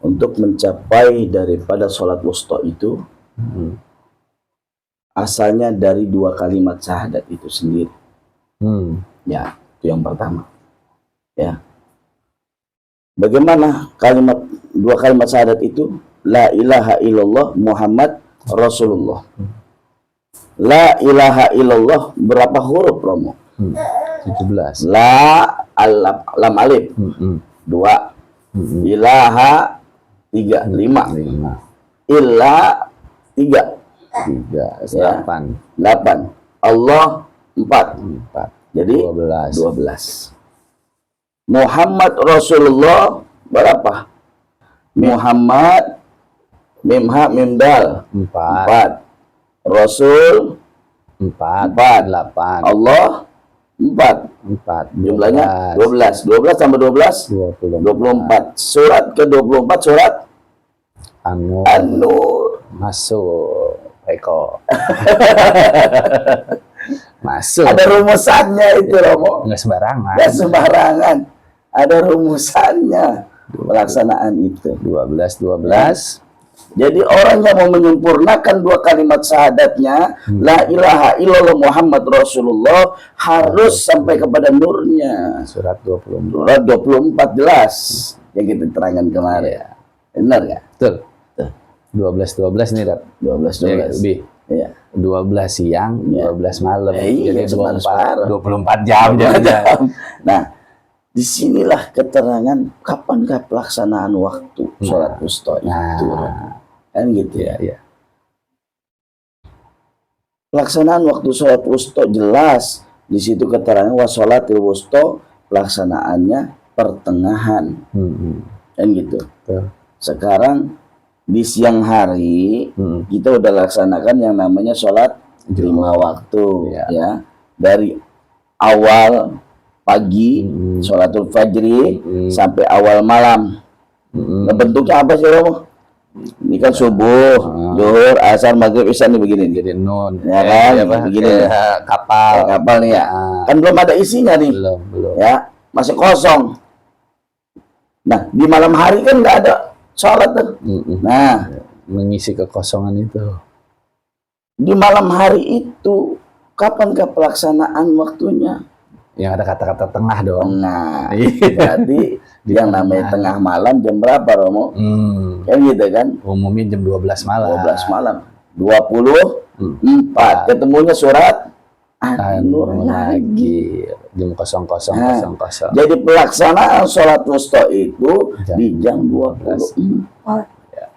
Untuk mencapai daripada sholat wusta itu, asalnya dari dua kalimat syahadat itu sendiri. Ya, itu yang pertama. Ya. Bagaimana dua kalimat syahadat itu? La ilaha illallah Muhammad Rasulullah. La ilaha illallah berapa huruf, Romo? 17. La lam alif 2, ilaha 3, 5, illa 3, 8. 8, Allah 4. Jadi 12. Muhammad Rasulullah berapa? Muhammad mim ha mim dal 4, Rasul 4. 8. Allah 4. Jumlahnya 12. 12 tambah 12 24. Surat ke-24 surat An-Nur. Masuk Eko. Masuk. Ada rumusannya itu, Romo. Nggak sembarangan. Nggak sembarangan. Ada rumusannya pelaksanaan itu. 12. Jadi orang yang mau menyempurnakan dua kalimat syahadatnya, la ilaha illallah Muhammad Rasulullah, harus sampai kepada nurnya. Surat 24. Surat 24 jelas yang kita terangkan kemarin. Benar nggak? Betul. 12 nih, Dap. 12. Iya. 12 siang, 12 malam. Iya, Jadi 24 jam. Nah, disinilah keterangan kapankah pelaksanaan waktu sholat wusta itu. Kan gitu ya. Pelaksanaan waktu sholat wusta jelas. Di situ keterangan wa sholatil wusta, pelaksanaannya pertengahan. Kan gitu. Sekarang di siang hari kita udah laksanakan yang namanya sholat 5 waktu, ya. Dari awal pagi, sholatul fajri, sampai awal malam. Nah, bentuknya apa sih, Romo? Ini kan subuh, zuhur, asar, maghrib, isya nih begini. Jadi nun. Ya kan? Begini. Kapal nih ya. Kan belum ada isinya nih. Belum. Ya, masih kosong. Nah, di malam hari kan nggak ada sholat tuh. Nah, mengisi kekosongan itu. Di malam hari itu, kapankah pelaksanaan waktunya? Yang ada kata-kata tengah dong. Nah, berarti yang namanya tengah malam jam berapa, Romo? Kan gitu kan? Umumnya jam 12 malam. 12 malam. 24. Ketemunya surat An-Nur lagi. Jam 00.00. Jadi pelaksanaan sholat wusta itu di jam 24. Ya.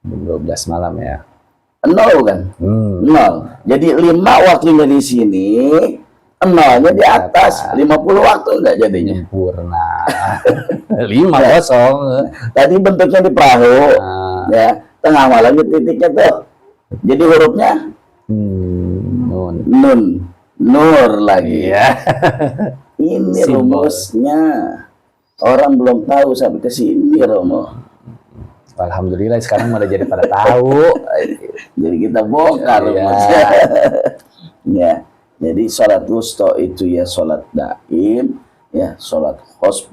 Jam 12 malam ya. Nol kan? Nol. Jadi 5 waktunya di sini, nolnya di atas. 50 waktu enggak jadinya? Sempurna. 5-0. Tadi bentuknya di perahu, ya. Tengah malam titiknya tuh. Jadi hurufnya Nun. nun, nur lagi. Iya. Ini Simbol. rumusnya. Orang belum tahu sampai ke sini, Romo. Alhamdulillah sekarang udah jadi pada tahu. Jadi kita bongkar Iya. rumusnya. Ya. Jadi sholat wusta itu ya sholat daim, ya sholat khos,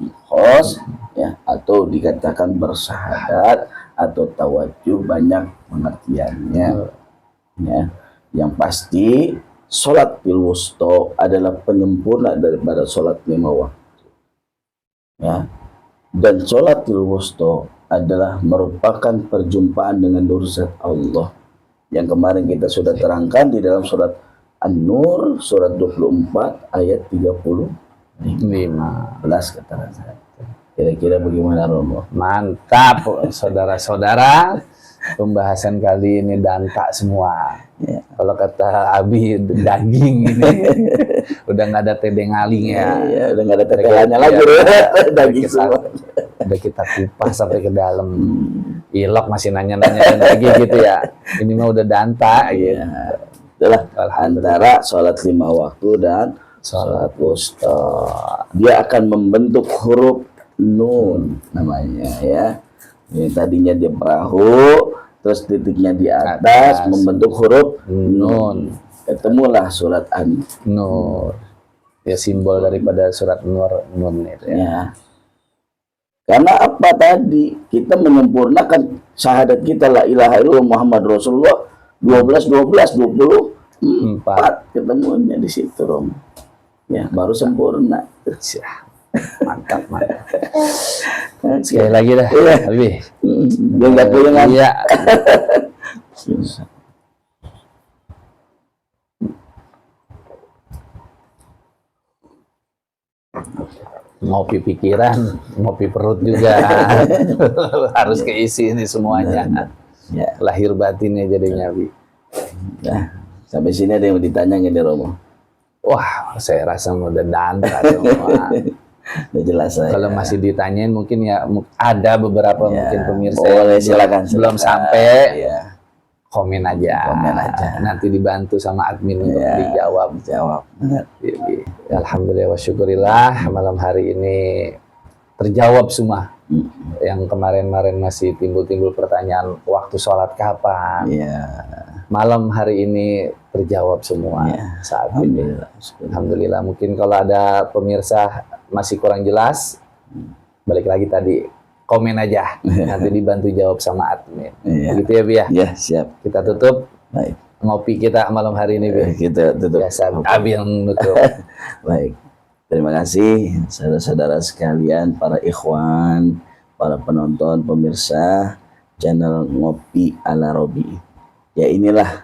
ya atau dikatakan bersahadat atau tawajuh, banyak pengertiannya. Ya. Yang pasti sholat wusta adalah penyempurna daripada sholat 5 waktu. Ya. Dan sholat wusta adalah merupakan perjumpaan dengan Nur-Zat Allah yang kemarin kita sudah terangkan di dalam surat An-Nur surat 24 ayat 35 keterangan saya. Kira-kira bagaimana, Romo? Mantap, saudara-saudara. Pembahasan kali ini dantak semua. Ya. Kalau kata Abi, daging ini udah nggak ada tedengaling ya. Ya, udah nggak ada tetelannya lagi, daging semua. Udah kita kupas sampai ke dalam. Ilok masih nanya-nanya lagi gitu ya. Ini mah udah dantak gitu. Ya. Itulah antara sholat 5 waktu dan sholat wusta. Dia akan membentuk huruf nun namanya ya. Yang tadinya di perahu, terus titiknya di atas, membentuk huruf nun. Ketemulah surat Nur. Ya simbol daripada surat Nun itu ya. ya. Karena apa tadi? Kita menyempurnakan syahadat kita la ilaha illallah Muhammad Rasulullah 24 ketemunya di situ, Rom. Ya, baru sempurna. Mantap. Sekali lagi dah, Habib. Dia nggak goyangan. Iya. Ngopi pikiran, ngopi perut juga. Harus keisi ini semuanya. Ya. Lahir batinnya jadinya, Bi. Nah, sampai sini ada yang ditanya nggak nih, Romo? Wah, saya rasa udah dantak semua. Udah jelas saya. Kalau masih ditanyain mungkin ya ada beberapa mungkin pemirsa boleh, yang belum sampai. Ya. Komen aja. Nanti dibantu sama admin untuk dijawab. Jadi, alhamdulillah wa syukurillah malam hari ini terjawab semua. Yang kemarin-kemarin masih timbul-timbul pertanyaan waktu sholat kapan. Malam hari ini terjawab semua saat ini. Alhamdulillah. Mungkin kalau ada pemirsa masih kurang jelas, balik lagi tadi. Komen aja, nanti dibantu jawab sama admin. Gitu ya, Bi ya? Ya, siap. Kita tutup. Baik. Ngopi kita malam hari ini, Bi. Kita tutup. Biasa, Abi yang nutup. Baik. Terima kasih saudara-saudara sekalian, para ikhwan, para penonton, pemirsa channel Ngopi ala Robi. Ya inilah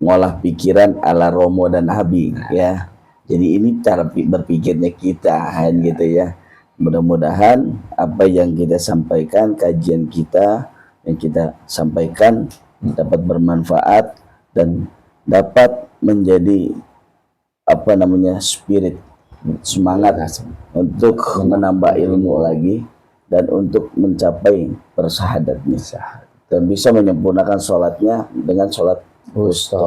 ngolah pikiran ala Romo dan Abi ya. Jadi ini cara berpikirnya kita kan gitu ya. Mudah-mudahan apa yang kita sampaikan, kajian kita yang kita sampaikan dapat bermanfaat dan dapat menjadi apa namanya spirit, semangat untuk menambah ilmu lagi dan untuk mencapai persahadatnya dan bisa menyempurnakan sholatnya dengan sholat wusta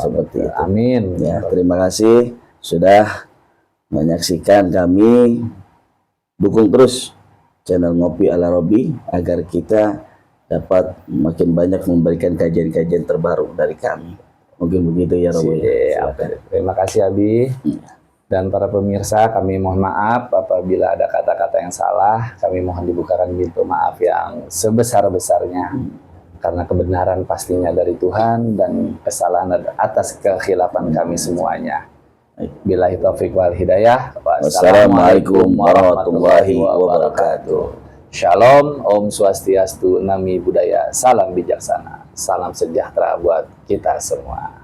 seperti itu. Amin. Ya, terima kasih sudah menyaksikan kami. Dukung terus channel Ngopi ala Robi agar kita dapat makin banyak memberikan kajian-kajian terbaru dari kami. Mungkin begitu ya, Robi. Terima kasih, Abi. Dan para pemirsa, kami mohon maaf apabila ada kata-kata yang salah. Kami mohon dibukakan pintu maaf yang sebesar-besarnya. Karena kebenaran pastinya dari Tuhan dan kesalahan atas kekhilafan kami semuanya. Billahi taufiq wal hidayah. Wassalamualaikum warahmatullahi wabarakatuh. Shalom, Om Swastiastu, Nami Buddhaya, salam bijaksana, salam sejahtera buat kita semua.